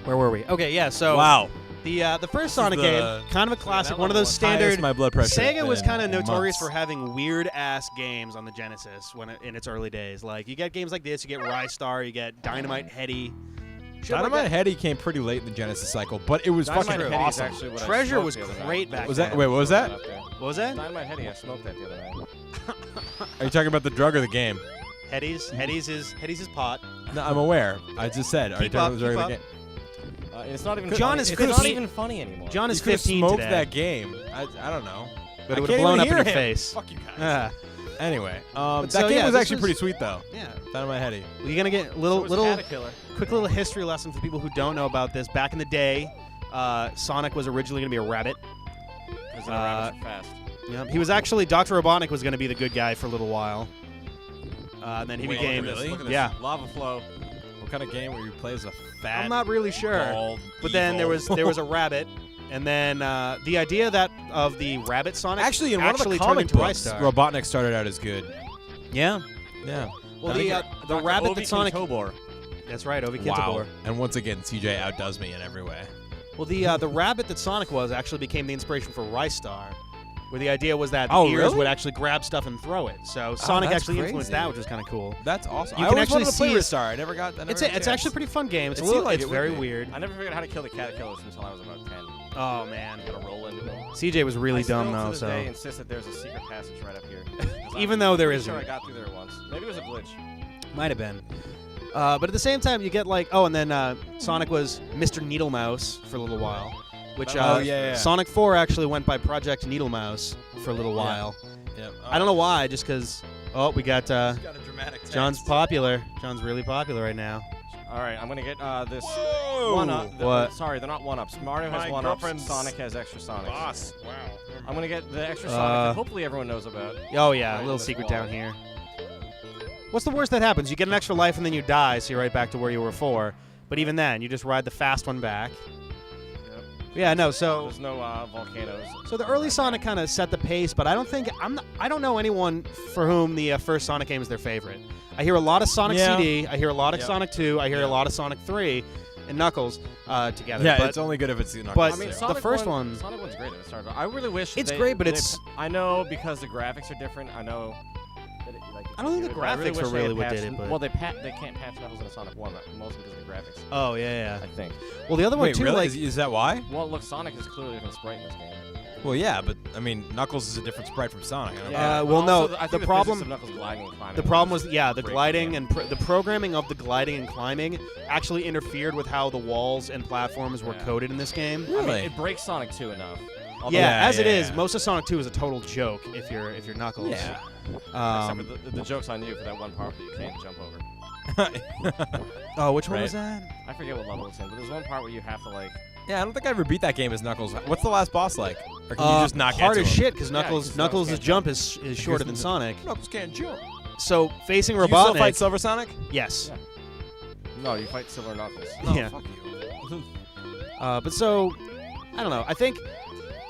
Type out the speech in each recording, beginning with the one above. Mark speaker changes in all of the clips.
Speaker 1: Where were we? Okay, yeah. So
Speaker 2: wow.
Speaker 1: The first Sonic game, kind of a classic, one of those standard.
Speaker 2: My blood pressure
Speaker 1: Sega was kind of notorious
Speaker 2: months.
Speaker 1: for having weird ass games on the Genesis in its early days. Like you get games like this, you get Rystar, you get Dynamite Heady.
Speaker 2: Dynamite Heady came pretty late in the Genesis cycle, but it was
Speaker 3: Dynamite
Speaker 2: fucking
Speaker 3: Heady is
Speaker 2: awesome.
Speaker 3: actually what I
Speaker 1: Treasure
Speaker 3: smoked
Speaker 1: was
Speaker 3: the other
Speaker 1: great
Speaker 3: night.
Speaker 1: back
Speaker 2: Was
Speaker 1: then.
Speaker 2: that? Wait, what was that?
Speaker 1: What was that?
Speaker 3: Dynamite Heady, I smoked that the other night.
Speaker 2: Are you talking about the drug or the game?
Speaker 1: Heady's his pot.
Speaker 2: No, I'm aware. I just said. Are you talking about the drug or the game?
Speaker 3: It's not even.
Speaker 1: John
Speaker 3: funny.
Speaker 1: is
Speaker 3: It's
Speaker 1: 15.
Speaker 3: not even funny anymore.
Speaker 1: John is
Speaker 2: You could've
Speaker 1: 15
Speaker 2: smoked
Speaker 1: today.
Speaker 2: that game. I don't know.
Speaker 1: But
Speaker 2: I
Speaker 1: it would
Speaker 2: can't
Speaker 1: have blown
Speaker 2: even
Speaker 1: up in
Speaker 2: hear
Speaker 1: your
Speaker 2: him.
Speaker 1: face.
Speaker 2: Fuck you guys.
Speaker 1: Ah.
Speaker 2: Anyway,
Speaker 1: so,
Speaker 2: that game
Speaker 1: yeah,
Speaker 2: was
Speaker 1: this
Speaker 2: actually
Speaker 1: was-
Speaker 2: pretty sweet though.
Speaker 1: Yeah.
Speaker 2: Dynamite Heady.
Speaker 1: Well, you're gonna get
Speaker 3: So was Caterpillar.
Speaker 1: quick little history lesson for people who don't know about this. Back in the day, Sonic was originally gonna be a rabbit.
Speaker 3: Because the rabbits are fast.
Speaker 1: Yeah, he was actually Dr. Robotnik was gonna be the good guy for a little while. And then he
Speaker 2: Wait,
Speaker 1: became
Speaker 2: really?
Speaker 3: Look at this.
Speaker 1: yeah.
Speaker 3: Lava flow.
Speaker 2: What kind of game where you play as a fat?
Speaker 1: I'm not really sure.
Speaker 2: bald,
Speaker 1: But then there
Speaker 2: evil-
Speaker 1: was a rabbit, and then the idea of the rabbit Sonic
Speaker 2: actually in one of the
Speaker 1: turned
Speaker 2: comic
Speaker 1: into
Speaker 2: books,
Speaker 1: Rystar.
Speaker 2: Robotnik started out as good.
Speaker 1: Yeah.
Speaker 2: Yeah.
Speaker 1: Well,
Speaker 2: I think
Speaker 1: the
Speaker 3: Dr.
Speaker 1: rabbit
Speaker 3: Ovi
Speaker 1: that Sonic.
Speaker 3: Kintobor.
Speaker 1: That's right, Ovi
Speaker 2: Wow.
Speaker 1: Kintobor.
Speaker 2: And once again, CJ outdoes me in every way.
Speaker 1: Well, the rabbit that Sonic was actually became the inspiration for Rystar, where the idea was that the
Speaker 2: Oh,
Speaker 1: ears
Speaker 2: really?
Speaker 1: would actually grab stuff and throw it. So Sonic
Speaker 2: that's
Speaker 1: actually influenced
Speaker 2: crazy.
Speaker 1: that, which was kind of cool.
Speaker 2: That's awesome.
Speaker 1: You
Speaker 2: I
Speaker 1: can
Speaker 2: always
Speaker 1: actually
Speaker 2: wanted to play
Speaker 1: see
Speaker 2: with Star. I never got. I never
Speaker 1: It's
Speaker 2: got a
Speaker 1: it's actually a
Speaker 2: chance.
Speaker 1: pretty fun game. It's
Speaker 2: It
Speaker 1: a little,
Speaker 2: seemed like
Speaker 1: it's
Speaker 2: it would
Speaker 1: very
Speaker 2: be.
Speaker 1: weird.
Speaker 3: I never figured out how to kill the caterpillars until I was about 10.
Speaker 1: Oh man,
Speaker 3: Gotta roll into them.
Speaker 1: CJ was really
Speaker 3: I still,
Speaker 1: dumb
Speaker 3: to
Speaker 1: though.
Speaker 3: this
Speaker 1: So
Speaker 3: day, insist that there's a secret passage right up here. 'Cause
Speaker 1: Even
Speaker 3: I'm
Speaker 1: though there
Speaker 3: pretty
Speaker 1: isn't.
Speaker 3: Sure, I got through there once. Maybe it was a glitch.
Speaker 1: might have been. But at the same time, you get like and then Sonic was Mr. Needlemouse for a little while, which
Speaker 3: Oh,
Speaker 2: yeah.
Speaker 1: Sonic 4 actually went by Project Needlemouse for a little
Speaker 2: Yeah.
Speaker 1: while.
Speaker 2: Yep.
Speaker 1: I don't know why, just because. Oh, we got
Speaker 2: Got a dramatic text.
Speaker 1: John's popular. John's really popular right now.
Speaker 3: All right, I'm gonna get this
Speaker 2: Whoa!
Speaker 3: one up.
Speaker 1: What?
Speaker 3: Sorry, they're not one ups. Mario has
Speaker 2: My
Speaker 3: one ups.
Speaker 2: girlfriend's
Speaker 3: Sonic has extra Sonics.
Speaker 2: Boss. Wow.
Speaker 3: I'm gonna get the extra Sonic that hopefully everyone knows about.
Speaker 1: Oh yeah,
Speaker 3: Right
Speaker 1: a
Speaker 3: in
Speaker 1: little
Speaker 3: this
Speaker 1: secret
Speaker 3: wall.
Speaker 1: down here. What's the worst that happens? You get an extra life and then you die, so you're right back to where you were before. But even then, you just ride the fast one back.
Speaker 3: Yep.
Speaker 1: Yeah, no. So
Speaker 3: There's no volcanoes.
Speaker 1: So the early Sonic kind of set the pace, but I don't know anyone for whom the first Sonic game is their favorite. I hear a lot of Sonic
Speaker 2: Yeah.
Speaker 1: CD, I hear a lot of
Speaker 2: Yep.
Speaker 1: Sonic 2, I hear a
Speaker 2: Yep.
Speaker 1: lot of Sonic 3, and Knuckles together.
Speaker 2: Yeah,
Speaker 1: but
Speaker 2: it's only good if it's not.
Speaker 1: but
Speaker 3: I mean,
Speaker 1: the
Speaker 3: Sonic
Speaker 1: first one-
Speaker 3: Sonic 1's great at the start. I really wish
Speaker 1: It's
Speaker 3: they-
Speaker 1: great, but
Speaker 3: they-
Speaker 1: it's-
Speaker 3: I know because the graphics are different. I know. That it, like,
Speaker 1: I don't think
Speaker 3: it's
Speaker 1: the
Speaker 3: good, but I really
Speaker 1: graphics
Speaker 3: wish
Speaker 1: were
Speaker 3: they had
Speaker 1: really what did
Speaker 3: patched-
Speaker 1: it, but-
Speaker 3: well, they can't patch Knuckles in Sonic 1, mostly because of the graphics.
Speaker 1: oh yeah,
Speaker 3: I think.
Speaker 1: Well, the other one
Speaker 2: Wait,
Speaker 1: too,
Speaker 2: really?
Speaker 1: like
Speaker 2: Is that why?
Speaker 3: Well, look, Sonic is clearly a different sprite in this game.
Speaker 2: Well, yeah, but I mean, Knuckles is a different sprite from Sonic. I don't
Speaker 1: Yeah.
Speaker 2: know.
Speaker 1: well,
Speaker 3: but
Speaker 1: no,
Speaker 3: also, I think
Speaker 1: the
Speaker 3: physics
Speaker 1: problem-
Speaker 3: of Knuckles gliding and climbing
Speaker 1: the problem was
Speaker 3: just
Speaker 1: the
Speaker 3: break
Speaker 1: gliding
Speaker 3: game.
Speaker 1: and the programming of the gliding and climbing actually interfered with how the walls and platforms were
Speaker 3: Yeah.
Speaker 1: coded in this game.
Speaker 3: I mean,
Speaker 2: Really?
Speaker 3: it breaks Sonic 2 enough. Although-
Speaker 1: Yeah, as it
Speaker 2: yeah,
Speaker 1: is,
Speaker 2: yeah.
Speaker 1: most of Sonic 2 is a total joke if you're Knuckles.
Speaker 2: Yeah.
Speaker 3: Except for the joke's on you for that one part that you can't jump over.
Speaker 1: Oh, which one
Speaker 2: Right.
Speaker 1: was that?
Speaker 3: I forget what level it's in, but there's one part where you have to like.
Speaker 2: Yeah, I don't think I ever beat that game as Knuckles. What's the last boss like? Or can you just not get
Speaker 1: hard
Speaker 2: to
Speaker 1: as
Speaker 2: him?
Speaker 1: shit because
Speaker 3: Yeah,
Speaker 1: Knuckles
Speaker 3: 'cause
Speaker 1: Knuckles'
Speaker 3: Knuckles
Speaker 1: jump is shorter than
Speaker 2: Because
Speaker 1: Sonic.
Speaker 2: Knuckles can't jump.
Speaker 1: So facing
Speaker 2: Do you still
Speaker 1: Robotnik,
Speaker 2: fight Silver Sonic?
Speaker 1: yes.
Speaker 3: No, you fight Silver Knuckles.
Speaker 2: No,
Speaker 1: Yeah.
Speaker 2: fuck you.
Speaker 1: But so I don't know. I think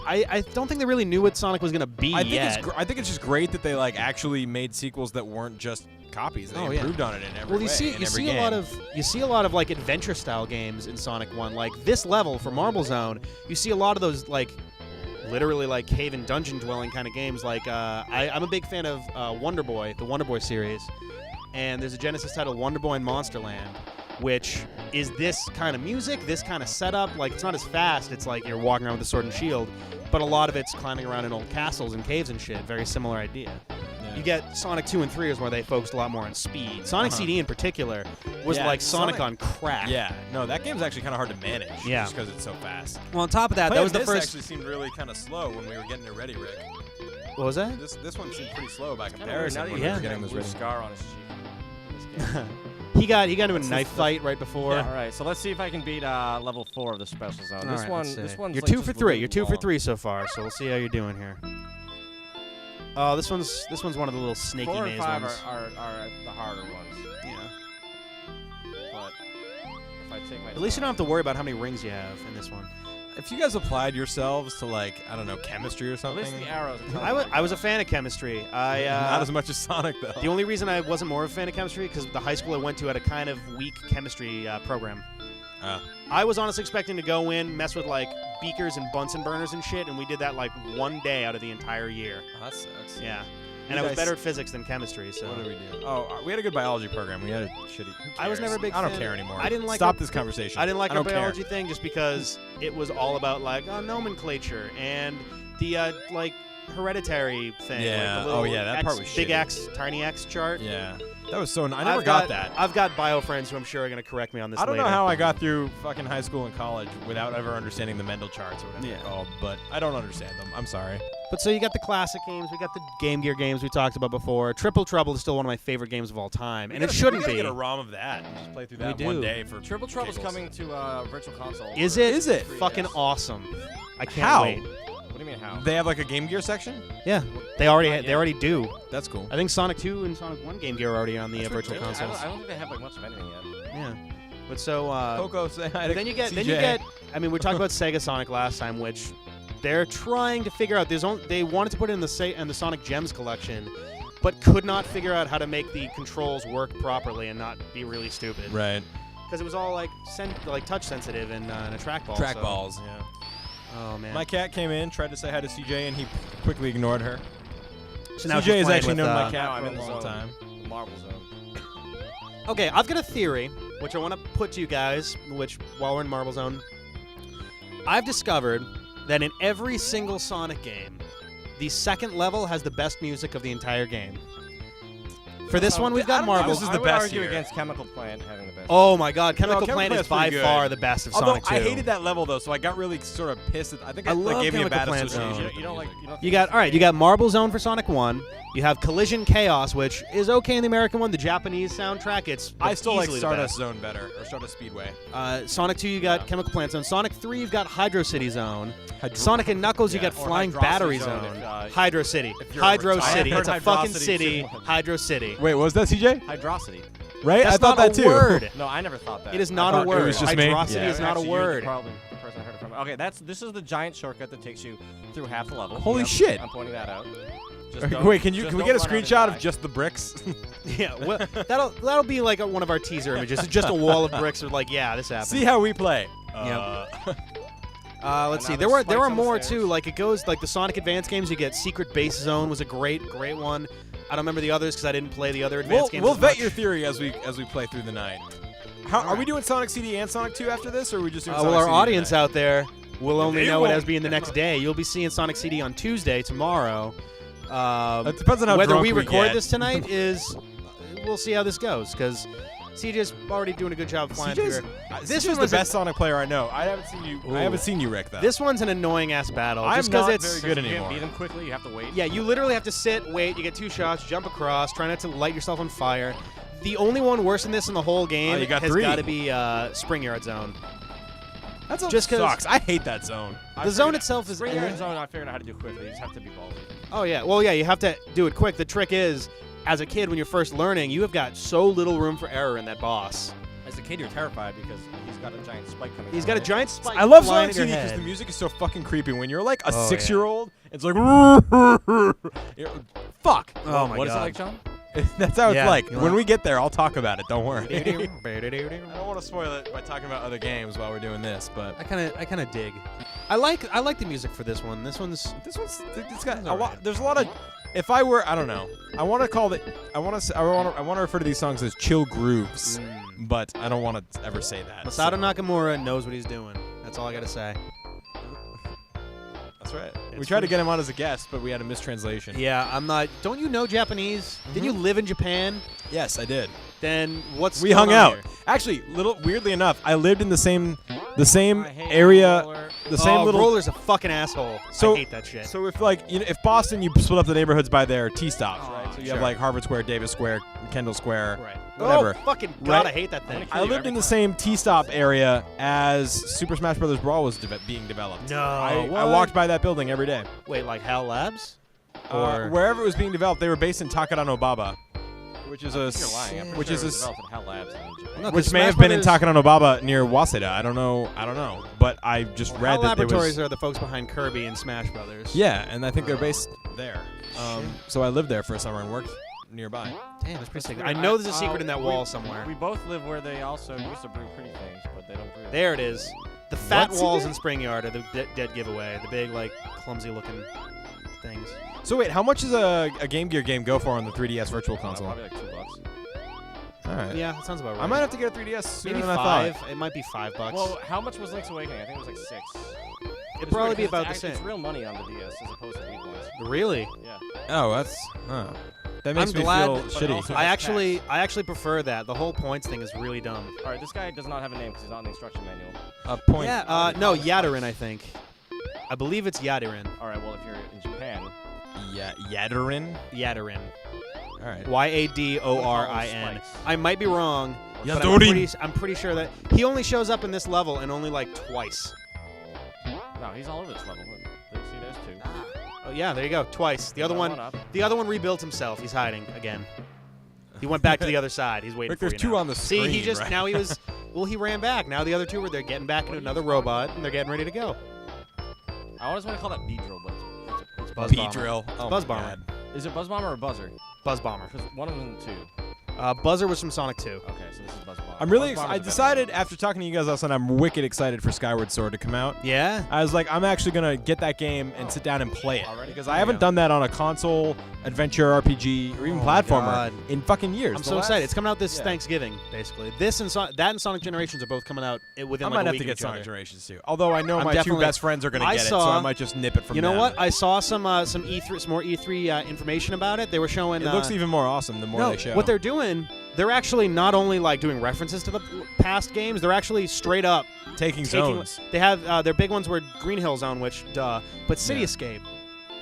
Speaker 1: I don't think they really knew what Sonic was gonna be
Speaker 2: I think
Speaker 1: yet.
Speaker 2: I think it's just great that they like actually made sequels that weren't just copies. They
Speaker 1: Oh, yeah.
Speaker 2: improved on it in every
Speaker 1: Well,
Speaker 2: way.
Speaker 1: you see
Speaker 2: in every game.
Speaker 1: a lot of like adventure style games in Sonic 1. Like this level for Marble Zone, you see a lot of those like literally like cave and dungeon dwelling kind of games. Like I'm a big fan of Wonder Boy, the Wonder Boy series, and there's a Genesis title, Wonder Boy in Monsterland, which is this kind of music, this kind of setup. Like it's not as fast. It's like you're walking around with a sword and shield, but a lot of it's climbing around in old castles and caves and shit. Very similar idea.
Speaker 2: Yeah.
Speaker 1: You get Sonic 2 and 3 is where they focused a lot more on speed. Sonic
Speaker 2: Uh-huh.
Speaker 1: CD in particular was
Speaker 2: Yeah,
Speaker 1: like Sonic
Speaker 2: Sonic-
Speaker 1: on crack.
Speaker 2: Yeah, no, that game's actually kind of hard to manage.
Speaker 1: Yeah.
Speaker 2: just because it's so fast.
Speaker 1: Well, on top of that, that
Speaker 2: Playing
Speaker 1: was the
Speaker 2: this
Speaker 1: first.
Speaker 2: actually seemed really kind of slow when we were getting it ready, Rick.
Speaker 1: What was that?
Speaker 2: This one seemed pretty slow by
Speaker 3: Kinda weird.
Speaker 2: comparison
Speaker 3: Now that
Speaker 2: when
Speaker 3: you
Speaker 2: we
Speaker 1: Yeah.
Speaker 2: were
Speaker 3: have
Speaker 2: getting
Speaker 3: that
Speaker 2: this
Speaker 3: blue
Speaker 2: ready.
Speaker 3: scar on his cheek. in this game.
Speaker 1: He got into a
Speaker 3: This is
Speaker 1: knife
Speaker 3: the-
Speaker 1: fight right before.
Speaker 3: All right, so let's see if I can beat level 4 of the special zone.
Speaker 1: All
Speaker 3: This
Speaker 1: right,
Speaker 3: one,
Speaker 1: let's see.
Speaker 3: this one's
Speaker 1: You're
Speaker 3: like
Speaker 1: 2
Speaker 3: just
Speaker 1: for
Speaker 3: a
Speaker 1: 3.
Speaker 3: little
Speaker 1: You're 2 for
Speaker 3: wall.
Speaker 1: 3 so far. So we'll see how you're doing here. Oh, this one's one of the little snaky
Speaker 3: 4 and
Speaker 1: maze
Speaker 3: 5
Speaker 1: ones.
Speaker 3: are the harder ones.
Speaker 1: Yeah.
Speaker 3: But if I take my
Speaker 1: At least you don't
Speaker 3: time-
Speaker 1: have to worry about how many rings you have in this one.
Speaker 2: if you guys applied yourselves to like I don't know chemistry or
Speaker 3: At
Speaker 2: something,
Speaker 3: least the arrows.
Speaker 1: I was a fan of chemistry.
Speaker 2: not as much as Sonic though.
Speaker 1: The only reason I wasn't more of a fan of chemistry because the high school I went to had a kind of weak chemistry program. I was honestly expecting to go in, mess with like beakers and Bunsen burners and shit, and we did that like one day out of the entire year.
Speaker 2: Oh, that sucks.
Speaker 1: Yeah.
Speaker 2: You
Speaker 1: And I was
Speaker 2: guys-
Speaker 1: better at physics than chemistry, so.
Speaker 2: What did we do? Oh, we had a good biology program. We had a shitty. Who
Speaker 1: I was
Speaker 2: cares?
Speaker 1: never a big
Speaker 2: I don't
Speaker 1: fan.
Speaker 2: care anymore.
Speaker 1: I didn't like
Speaker 2: Stop
Speaker 1: our-
Speaker 2: this conversation.
Speaker 1: I didn't like
Speaker 2: I
Speaker 1: our
Speaker 2: don't care.
Speaker 1: biology thing just because it was all about like nomenclature and the like hereditary thing.
Speaker 2: Yeah.
Speaker 1: Like the little
Speaker 2: Oh, yeah, that
Speaker 1: X,
Speaker 2: part was
Speaker 1: big
Speaker 2: shitty.
Speaker 1: X, tiny X chart.
Speaker 2: Yeah, that was so. I never got that.
Speaker 1: I've got bio friends who I'm sure are going to correct me on this
Speaker 2: I don't
Speaker 1: later.
Speaker 2: know how I got through fucking high school and college without ever understanding the Mendel charts or whatever they're called, but I don't understand them. I'm sorry.
Speaker 1: But so you got the classic games, we got the Game Gear games we talked about before. Triple Trouble is still one of my favorite games of all time, and it shouldn't
Speaker 2: we
Speaker 1: be.
Speaker 2: gotta get a ROM of that and just play through that
Speaker 1: We
Speaker 2: one
Speaker 1: do.
Speaker 2: day for
Speaker 3: Triple Trouble's
Speaker 2: giggles.
Speaker 3: coming to Virtual Console.
Speaker 1: Is
Speaker 3: for
Speaker 1: it?
Speaker 2: Is it?
Speaker 3: 3DS.
Speaker 1: Fucking awesome. I can't
Speaker 2: How?
Speaker 1: wait.
Speaker 3: What do you mean how?
Speaker 2: They have like a Game Gear section.
Speaker 1: Yeah, they already
Speaker 3: Not yet.
Speaker 1: they already do.
Speaker 2: That's cool.
Speaker 1: I think Sonic 2 and Sonic 1 Game Gear are already on the
Speaker 2: That's
Speaker 1: Virtual
Speaker 2: ridiculous.
Speaker 1: Consoles.
Speaker 3: I don't think they have like much of anything yet.
Speaker 1: Yeah, but so
Speaker 2: Coco, say hi
Speaker 1: but
Speaker 2: to
Speaker 1: then you get
Speaker 2: CJ.
Speaker 1: I mean, we talked about Sega Sonic last time, which they're trying to figure out. They wanted to put it in the Sonic Gems collection, but could not figure out how to make the controls work properly and not be really stupid.
Speaker 2: Right.
Speaker 1: Because it was all like touch sensitive and a trackball.
Speaker 2: Trackballs. Yeah.
Speaker 1: Oh man.
Speaker 2: My cat came in, tried to say hi to CJ, and he quickly ignored her.
Speaker 1: So now
Speaker 2: CJ
Speaker 1: she's
Speaker 2: has
Speaker 1: playing
Speaker 2: actually
Speaker 1: with,
Speaker 2: known my
Speaker 3: Now
Speaker 2: cat
Speaker 3: I'm
Speaker 2: for
Speaker 3: in
Speaker 2: a
Speaker 3: the
Speaker 2: long
Speaker 3: zone.
Speaker 2: time.
Speaker 3: Marble Zone.
Speaker 1: Okay, I've got a theory, which I want to put to you guys, which, while we're in Marble Zone, I've discovered that in every single Sonic game, the second level has the best music of the entire game. For this one, we've got
Speaker 2: I don't know if
Speaker 1: Marbles.
Speaker 2: this is
Speaker 3: I
Speaker 2: the
Speaker 3: would
Speaker 2: best
Speaker 3: argue
Speaker 2: here.
Speaker 3: against Chemical Plant having the best.
Speaker 1: Oh my god, Chemical
Speaker 2: Chemical
Speaker 1: Plant is
Speaker 2: Plant's
Speaker 1: by
Speaker 2: pretty good.
Speaker 1: far the best of
Speaker 2: Although
Speaker 1: Sonic 2.
Speaker 2: I hated that level though, so I got really sort of pissed. I think
Speaker 1: I
Speaker 2: it
Speaker 1: love
Speaker 2: gave me a
Speaker 1: Chemical
Speaker 2: bad
Speaker 1: Plant
Speaker 2: association.
Speaker 1: Zone.
Speaker 2: with
Speaker 3: You
Speaker 2: the
Speaker 3: don't like.
Speaker 2: music.
Speaker 3: You don't
Speaker 1: You got all right. You got Marble Zone for Sonic 1. You have Collision Chaos, which is okay in the American one. The Japanese soundtrack, it's
Speaker 2: I still like
Speaker 1: easily the
Speaker 2: Stardust
Speaker 1: best.
Speaker 2: Zone better, or Stardust Speedway.
Speaker 1: Sonic 2, you got
Speaker 2: Yeah.
Speaker 1: Chemical Plant Zone. Sonic 3, you've got Hydro City Zone.
Speaker 2: Hydro-
Speaker 1: Sonic and Knuckles, you
Speaker 2: Yeah,
Speaker 1: got
Speaker 3: or
Speaker 1: Flying
Speaker 3: Hydrocity
Speaker 1: Battery
Speaker 3: Zone
Speaker 1: Zone.
Speaker 3: if,
Speaker 1: Hydro City.
Speaker 2: if you're
Speaker 1: Hydro
Speaker 2: retired.
Speaker 1: City.
Speaker 2: I
Speaker 1: It's a
Speaker 2: heard
Speaker 1: fucking
Speaker 2: Hydrocity
Speaker 1: city.
Speaker 2: too.
Speaker 1: Hydro City.
Speaker 2: Wait, what was that, CJ?
Speaker 3: Hydrocity.
Speaker 2: Right?
Speaker 1: That's
Speaker 2: I thought
Speaker 1: not
Speaker 2: that
Speaker 1: a
Speaker 2: too.
Speaker 1: word.
Speaker 3: No, I never thought that.
Speaker 1: It is
Speaker 3: I
Speaker 1: not
Speaker 3: thought
Speaker 1: a word.
Speaker 2: was just me?
Speaker 1: Hydrocity
Speaker 2: Yeah.
Speaker 1: is not a
Speaker 3: Actually, you're
Speaker 1: word.
Speaker 3: Probably the person I heard it from. Okay, this is the giant shortcut that takes you through half the level.
Speaker 2: Holy
Speaker 3: Yep,
Speaker 2: shit.
Speaker 3: I'm pointing that out. Just
Speaker 2: Okay,
Speaker 3: don't-
Speaker 2: wait, can we
Speaker 3: just
Speaker 2: get a
Speaker 3: don't run out and
Speaker 2: screenshot
Speaker 3: die.
Speaker 2: of just the bricks?
Speaker 1: Yeah, well, that'll be like one of our teaser images. It's just a wall of bricks with like, yeah, this happened.
Speaker 2: See how we play.
Speaker 1: Let's see.
Speaker 3: And
Speaker 1: There
Speaker 3: now
Speaker 1: were
Speaker 3: there's spikes on the
Speaker 1: more
Speaker 3: stairs.
Speaker 1: too. Like it goes like the Sonic Advance games. You get Secret Base Zone was a great one. I don't remember the others because I didn't play the other Advance games.
Speaker 2: We'll
Speaker 1: as
Speaker 2: vet
Speaker 1: much.
Speaker 2: your theory as we play through the night. Are we doing Sonic CD and Sonic 2 after this, or are we just doing Sonic
Speaker 1: Well, our
Speaker 2: CD
Speaker 1: audience
Speaker 2: tonight?
Speaker 1: out there will only
Speaker 2: They
Speaker 1: know it
Speaker 2: won't.
Speaker 1: as being the next day. You'll be seeing Sonic CD on Tuesday, tomorrow.
Speaker 2: It depends on how
Speaker 1: Whether
Speaker 2: drunk
Speaker 1: we
Speaker 2: we
Speaker 1: record
Speaker 2: get.
Speaker 1: this tonight is, we'll see how this goes because CJ's already doing a good job flying
Speaker 2: CJ's,
Speaker 1: through.
Speaker 2: this
Speaker 1: This
Speaker 2: is
Speaker 1: one
Speaker 2: the
Speaker 1: was
Speaker 2: best Sonic player I know. I haven't seen you.
Speaker 1: Ooh.
Speaker 2: I haven't seen you, Rick. Though.
Speaker 1: This one's an annoying ass battle.
Speaker 2: I'm
Speaker 1: just 'cause
Speaker 2: not
Speaker 1: it's
Speaker 2: very good
Speaker 3: You can't
Speaker 2: anymore.
Speaker 3: beat them quickly. You have to wait.
Speaker 1: Yeah, you literally have to sit, wait. You get 2 shots, jump across, try not to light yourself on fire. The only one worse than this in the whole game
Speaker 2: you got
Speaker 1: has
Speaker 2: 3.
Speaker 1: got to be Spring Yard Zone.
Speaker 2: That
Speaker 1: just 'cause-
Speaker 2: sucks. I hate that zone.
Speaker 1: The zone itself is.
Speaker 3: Spring Yard Zone, I figured out how to do quickly. You just have to be ballsy.
Speaker 1: Oh yeah, well yeah, you have to do it quick. The trick is, as a kid when you're first learning, you have got so little room for error in that boss.
Speaker 3: As a kid, you're terrified because he's got a giant spike coming.
Speaker 1: He's
Speaker 3: out,
Speaker 1: got a
Speaker 3: right?
Speaker 1: giant spike.
Speaker 2: I love
Speaker 1: flying
Speaker 2: Sonic
Speaker 1: at your
Speaker 2: CD because
Speaker 1: head.
Speaker 2: the music is so fucking creepy. When you're like a
Speaker 1: Oh,
Speaker 2: 6-year-old, it's like, fuck.
Speaker 1: Oh my
Speaker 3: What is it
Speaker 1: god.
Speaker 3: like, John?
Speaker 2: That's how it's
Speaker 1: Yeah,
Speaker 2: like.
Speaker 1: you
Speaker 2: When
Speaker 1: want-
Speaker 2: we get there, I'll talk about it. Don't worry. I
Speaker 1: I
Speaker 2: don't want to spoil it by talking about other games while we're doing this, but
Speaker 1: kind of dig. I like the music for this one. This one's
Speaker 2: it's got a
Speaker 1: alright.
Speaker 2: lot. There's a lot of. If I were, I don't know. I want to call it. I want to refer to these songs as chill grooves, but I don't want to ever say that.
Speaker 1: Masato
Speaker 2: so-
Speaker 1: Nakamura knows what he's doing. That's all I gotta say.
Speaker 2: That's right. We
Speaker 1: It's
Speaker 2: tried to
Speaker 1: true.
Speaker 2: get him on as a guest, but we had a mistranslation.
Speaker 1: Yeah, I'm not. Don't you know Japanese? Didn't you live in Japan?
Speaker 2: Yes, I did.
Speaker 1: Then what's
Speaker 2: We
Speaker 1: going
Speaker 2: hung
Speaker 1: on
Speaker 2: out.
Speaker 1: here?
Speaker 2: Actually, weirdly enough, I lived in the same
Speaker 3: I hate
Speaker 2: area,
Speaker 3: roller.
Speaker 2: the same little.
Speaker 1: Roller's a fucking asshole.
Speaker 2: So-
Speaker 1: I hate that shit.
Speaker 2: So if if Boston, you split up the neighborhoods by their T stops,
Speaker 3: Oh,
Speaker 2: right? So you
Speaker 1: sure.
Speaker 2: have like Harvard Square, Davis Square, Kendall Square.
Speaker 1: right.
Speaker 2: Whatever.
Speaker 1: Oh, fucking god,
Speaker 2: Right.
Speaker 1: I hate that thing.
Speaker 2: I lived in the same T-stop area as Super Smash Bros. Brawl was being developed.
Speaker 1: No,
Speaker 2: I
Speaker 1: what?
Speaker 2: walked by that building every day.
Speaker 1: Wait, like HAL Labs? Or
Speaker 2: Wherever it was being developed, they were based in Takadanobaba. which is a
Speaker 3: You're lying. I'm pretty
Speaker 2: which
Speaker 3: sure
Speaker 2: is
Speaker 3: it
Speaker 2: a
Speaker 3: was developed at HAL Labs in Japan.
Speaker 1: No,
Speaker 2: which
Speaker 1: 'cause
Speaker 2: may
Speaker 1: Smash
Speaker 2: have been in
Speaker 1: Brothers-
Speaker 2: Takanonobaba near Waseda. I don't know. But I just
Speaker 1: Well,
Speaker 2: read
Speaker 1: HAL
Speaker 2: that there
Speaker 1: Laboratories
Speaker 2: was.
Speaker 1: are the folks behind Kirby and Smash Brothers.
Speaker 2: Yeah, and I think they're based there. So I lived there for a summer and worked nearby.
Speaker 1: Damn, that's pretty sick.
Speaker 3: weird.
Speaker 1: I know there's a
Speaker 3: I-
Speaker 1: secret in that
Speaker 3: we-
Speaker 1: wall somewhere.
Speaker 3: We both live where they also used to brew pretty things, but they don't brew.
Speaker 1: There it is. The fat
Speaker 2: What's
Speaker 1: walls
Speaker 2: it?
Speaker 1: in Spring Yard are the dead giveaway. The big, like, clumsy-looking things.
Speaker 2: So wait, how much does a Game Gear game go for on the 3DS Virtual Console?
Speaker 3: Probably like $2.
Speaker 2: All right.
Speaker 1: Yeah, that sounds about right.
Speaker 2: I might have to get a 3DS sooner
Speaker 1: Maybe
Speaker 2: than I
Speaker 1: $5.
Speaker 2: thought.
Speaker 1: It might be $5.
Speaker 3: Well, how much was Link's Awakening? I think it was like $6.
Speaker 1: It'd probably be about the
Speaker 3: It's
Speaker 1: same.
Speaker 3: real money on the DS as opposed to Wii points.
Speaker 1: Really?
Speaker 3: Yeah.
Speaker 2: Oh, that's. That makes
Speaker 1: I'm
Speaker 2: me
Speaker 1: glad-
Speaker 2: feel
Speaker 1: but
Speaker 2: shitty.
Speaker 3: also-
Speaker 1: I actually prefer that. The whole points thing is really dumb.
Speaker 3: All right, this guy does not have a name because he's not in the instruction manual.
Speaker 2: A point.
Speaker 1: Yeah, no, Yadirin, I think. I believe it's Yadirin.
Speaker 3: All right, well, if you're in Japan,
Speaker 2: Yeah, Yadirin.
Speaker 1: Yadirin.
Speaker 2: All right.
Speaker 1: Yadorin.
Speaker 3: Spikes.
Speaker 1: I might be wrong, but
Speaker 2: Yadorin.
Speaker 1: I'm pretty sure that he only shows up in this level and only like twice.
Speaker 3: no, he's all over this level. Look, see, there's two.
Speaker 1: Oh yeah, there you go, twice. The other
Speaker 3: Got
Speaker 1: one,
Speaker 3: up.
Speaker 1: the other one rebuilt himself. He's hiding again. He went back to the other side. He's waiting
Speaker 2: Rick,
Speaker 1: for
Speaker 2: there's
Speaker 1: you
Speaker 2: two
Speaker 1: now.
Speaker 2: on the
Speaker 1: See, he
Speaker 2: screen,
Speaker 1: just
Speaker 2: right?
Speaker 1: now he was. Well, he ran back. Now the other two they're getting back into another robot and they're getting ready to go.
Speaker 3: I always want to call that B-drill, but it's
Speaker 1: Buzz
Speaker 2: B
Speaker 1: Bomber.
Speaker 2: drill. Oh
Speaker 1: Buzz
Speaker 2: my
Speaker 1: Bomber.
Speaker 2: God.
Speaker 3: Is it Buzz Bomber or Buzzer?
Speaker 1: Buzz Bomber.
Speaker 3: Because one of them is two.
Speaker 1: Buzzer was from Sonic 2.
Speaker 3: Okay, so this is Buzz Bomber.
Speaker 2: I'm really.
Speaker 3: Buzz Bomber's
Speaker 2: I
Speaker 3: better.
Speaker 2: decided after talking to you guys last night, I'm wicked excited for Skyward Sword to come out.
Speaker 1: Yeah.
Speaker 2: I was like, I'm actually gonna get that game and sit down and play it
Speaker 3: Already?
Speaker 2: because I haven't done that on a console, adventure, RPG, or even
Speaker 1: Oh my
Speaker 2: platformer
Speaker 1: God.
Speaker 2: in fucking years.
Speaker 1: I'm
Speaker 2: The
Speaker 1: so
Speaker 2: last-
Speaker 1: excited. It's coming out this
Speaker 2: yeah.
Speaker 1: Thanksgiving, basically. This and that and Sonic Generations are both coming out within
Speaker 2: I
Speaker 1: like
Speaker 2: might
Speaker 1: a
Speaker 2: have
Speaker 1: week
Speaker 2: to
Speaker 1: of
Speaker 2: get
Speaker 1: each
Speaker 2: Sonic
Speaker 1: other.
Speaker 2: Generations too. Although I know
Speaker 1: I'm
Speaker 2: my two
Speaker 1: definitely-
Speaker 2: best friends are gonna
Speaker 1: I
Speaker 2: get it, so I
Speaker 1: saw-
Speaker 2: might just nip it from
Speaker 1: You know
Speaker 2: them.
Speaker 1: what? I saw some E3, some more E3 information about it. They were showing.
Speaker 2: It looks even more awesome the more
Speaker 1: no,
Speaker 2: they show.
Speaker 1: what they're doing, they're actually not only like doing references to the past games, they're actually straight up
Speaker 2: taking
Speaker 1: taking.
Speaker 2: zones.
Speaker 1: They have their big ones were Green Hill Zone, which but City
Speaker 2: Yeah.
Speaker 1: Escape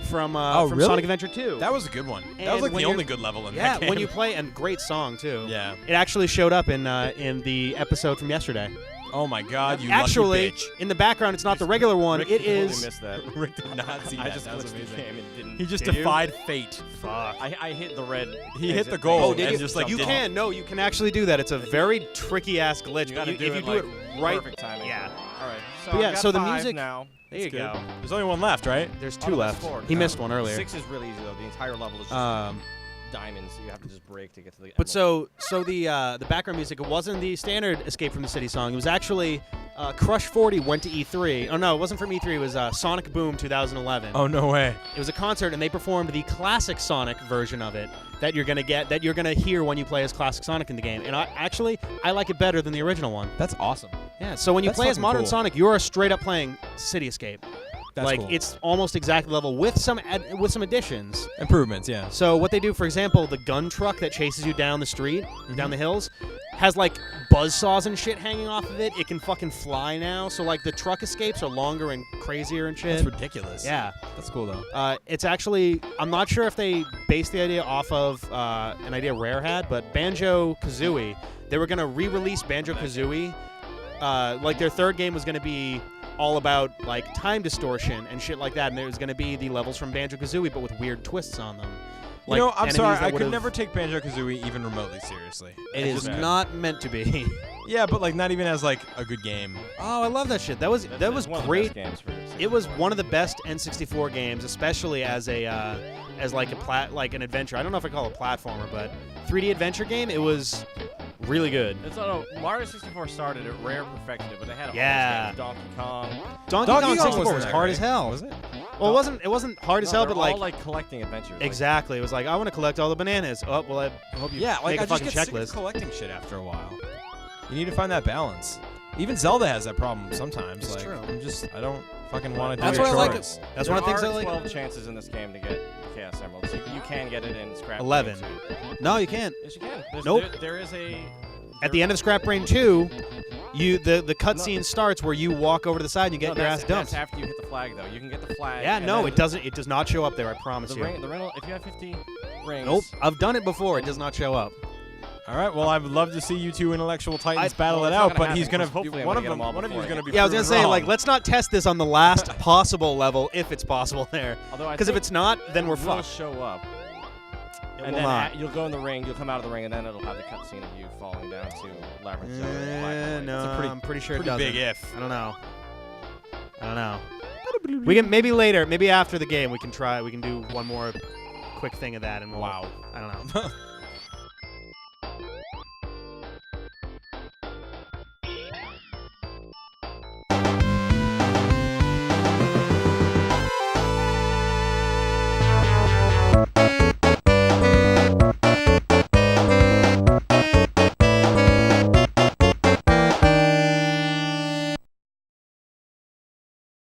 Speaker 1: from
Speaker 2: Oh,
Speaker 1: from
Speaker 2: really?
Speaker 1: Sonic Adventure 2.
Speaker 2: That was a good one. That
Speaker 1: And
Speaker 2: was like
Speaker 1: when
Speaker 2: the
Speaker 1: you're-
Speaker 2: only good level in
Speaker 1: yeah,
Speaker 2: that game.
Speaker 1: when you play and great song too.
Speaker 2: Yeah.
Speaker 1: It actually showed up in the episode from yesterday.
Speaker 2: Oh my God, you
Speaker 1: Actually,
Speaker 2: lucky
Speaker 1: in the background, it's not the regular one.
Speaker 3: Rick
Speaker 1: it
Speaker 3: totally
Speaker 1: is.
Speaker 3: missed that.
Speaker 2: bitch. Rick did not see
Speaker 3: I
Speaker 2: that.
Speaker 3: just
Speaker 2: That was
Speaker 3: glitched the
Speaker 2: amazing.
Speaker 3: game and didn't.
Speaker 2: He just
Speaker 1: Did you?
Speaker 2: defied fate.
Speaker 1: Fuck.
Speaker 3: I hit the red.
Speaker 2: He hit
Speaker 3: exit
Speaker 2: the
Speaker 3: thing
Speaker 2: goal
Speaker 1: Oh, did
Speaker 2: and
Speaker 1: you?
Speaker 2: just like
Speaker 1: You
Speaker 2: did-
Speaker 1: can. No, you can actually do that. It's a very tricky ass glitch.
Speaker 3: You
Speaker 1: but
Speaker 3: gotta
Speaker 1: if
Speaker 3: do
Speaker 1: you
Speaker 3: it
Speaker 1: do
Speaker 3: like
Speaker 1: it right,
Speaker 3: perfect timing.
Speaker 1: yeah.
Speaker 3: All right. So
Speaker 1: But yeah,
Speaker 3: I've got
Speaker 1: so the
Speaker 3: 5
Speaker 1: music-
Speaker 3: now.
Speaker 1: there you
Speaker 2: It's
Speaker 1: go.
Speaker 2: good. There's only one left, right?
Speaker 1: There's
Speaker 3: Oh,
Speaker 1: two
Speaker 3: no,
Speaker 1: left.
Speaker 3: there's 4.
Speaker 1: He missed one earlier.
Speaker 3: 6 is really easy though. The entire level is just diamonds. You have to just break to get to the.
Speaker 1: But so the background music, it wasn't the standard Escape from the City song. It was actually Crush 40 went to E3. Oh no, it wasn't from E3. It was Sonic Boom 2011.
Speaker 2: Oh no way.
Speaker 1: It was a concert, and they performed the classic Sonic version of it that you're gonna hear when you play as classic Sonic in the game. And I like it better than the original one.
Speaker 2: That's awesome.
Speaker 1: Yeah. So when you
Speaker 2: That's
Speaker 1: play as
Speaker 2: fucking
Speaker 1: modern
Speaker 2: cool.
Speaker 1: Sonic, you are straight up playing City Escape.
Speaker 2: That's
Speaker 1: like
Speaker 2: cool.
Speaker 1: it's almost exact level with some additions.
Speaker 2: Improvements, yeah.
Speaker 1: So what they do, for example, the gun truck that chases you down the street,
Speaker 2: Mm-hmm.
Speaker 1: down the hills, has like buzzsaws and shit hanging off of it. It can fucking fly now. So like the truck escapes are longer and crazier and shit.
Speaker 2: That's ridiculous.
Speaker 1: Yeah.
Speaker 2: That's cool though.
Speaker 1: It's actually, I'm not sure if they based the idea off of an idea Rare had, but Banjo-Kazooie, they were going to re-release Banjo-Kazooie. Like their third game was going to be all about like time distortion and shit like that, and there was going to be the levels from Banjo-Kazooie but with weird twists on them.
Speaker 2: You know, I'm
Speaker 1: enemies
Speaker 2: sorry,
Speaker 1: that
Speaker 2: I could
Speaker 1: would've-
Speaker 2: never take Banjo-Kazooie even remotely seriously.
Speaker 1: It is
Speaker 3: bad.
Speaker 1: not meant to be.
Speaker 2: Yeah, but like not even as like a good game.
Speaker 1: Oh, I love that shit. That was
Speaker 3: That's one of the
Speaker 1: great.
Speaker 3: best games for this.
Speaker 1: It was one of the best N64 games, especially as a like an adventure. I don't know if I call it a platformer, but 3D adventure game. It was really good.
Speaker 3: It's Mario 64 started at Rare perfected it, but they had all
Speaker 1: Yeah.
Speaker 3: those games, Donkey Kong.
Speaker 1: Donkey
Speaker 2: Kong
Speaker 1: Kong 64
Speaker 2: wasn't
Speaker 1: was
Speaker 2: that
Speaker 1: hard
Speaker 2: great,
Speaker 1: as hell.
Speaker 2: Was it?
Speaker 1: Well, it wasn't hard as
Speaker 3: No,
Speaker 1: hell,
Speaker 3: they're
Speaker 1: but
Speaker 3: all like collecting adventures. like-
Speaker 1: exactly. It was like I want to collect all the bananas. Oh well, I hope you
Speaker 2: Yeah, like
Speaker 1: make
Speaker 2: I
Speaker 1: a
Speaker 2: just
Speaker 1: fucking
Speaker 2: get sick of
Speaker 1: checklist.
Speaker 2: collecting shit after a while. You need to find that balance. Even Zelda has that problem sometimes.
Speaker 1: It's
Speaker 2: like,
Speaker 1: true.
Speaker 2: I don't fucking want to do
Speaker 1: That's
Speaker 2: your
Speaker 1: why I like
Speaker 2: chores.
Speaker 1: it. That's one of the things I
Speaker 3: There are
Speaker 1: like.
Speaker 3: 12 chances in this game to get Chaos Emeralds. You can get it in Scrap.
Speaker 1: 11.
Speaker 3: Brain 2.
Speaker 1: No, you can't.
Speaker 3: Yes, you can. There's,
Speaker 1: Nope.
Speaker 3: There is a.
Speaker 1: At the end of Scrap Brain 2, the cutscene starts where you walk over to the side and you get your ass dumped.
Speaker 3: That's after you hit the flag, though. You can get the flag.
Speaker 1: Yeah,
Speaker 3: and
Speaker 1: no,
Speaker 3: then
Speaker 1: it doesn't. It does not show up there. I promise
Speaker 3: The
Speaker 1: you.
Speaker 3: ring, if you have 50 rings.
Speaker 1: Nope, I've done it before. It does not show up.
Speaker 2: All right, well, I would love to see you two intellectual titans
Speaker 1: I-
Speaker 2: battle
Speaker 3: well,
Speaker 2: it
Speaker 3: it's not
Speaker 2: out,
Speaker 3: gonna
Speaker 2: but
Speaker 3: happen,
Speaker 2: he's gonna
Speaker 3: because hopefully I'm
Speaker 2: one
Speaker 3: gonna
Speaker 2: of
Speaker 3: get
Speaker 2: them.
Speaker 3: them all
Speaker 2: One of you is
Speaker 3: before I
Speaker 2: gonna be.
Speaker 3: get-
Speaker 1: Yeah, I was gonna
Speaker 2: proven
Speaker 1: say,
Speaker 2: wrong.
Speaker 1: like, let's not test this on the last possible level if it's possible there.
Speaker 3: Although I
Speaker 1: Because if
Speaker 3: think
Speaker 1: it's not, then we're
Speaker 3: it will
Speaker 1: fucked.
Speaker 3: show up. And
Speaker 1: will
Speaker 3: then
Speaker 1: not.
Speaker 3: you'll go in the ring, you'll come out of the ring, and then it'll have the cutscene of you falling down to Labyrinth Zone. and Black Blade.
Speaker 1: No,
Speaker 2: It's a pretty-
Speaker 1: I'm pretty sure it
Speaker 2: Pretty
Speaker 1: doesn't.
Speaker 2: big if.
Speaker 1: I don't know. We can maybe later, maybe after the game, we can do one more quick thing of that, and we'll.
Speaker 2: Wow.
Speaker 1: I don't know.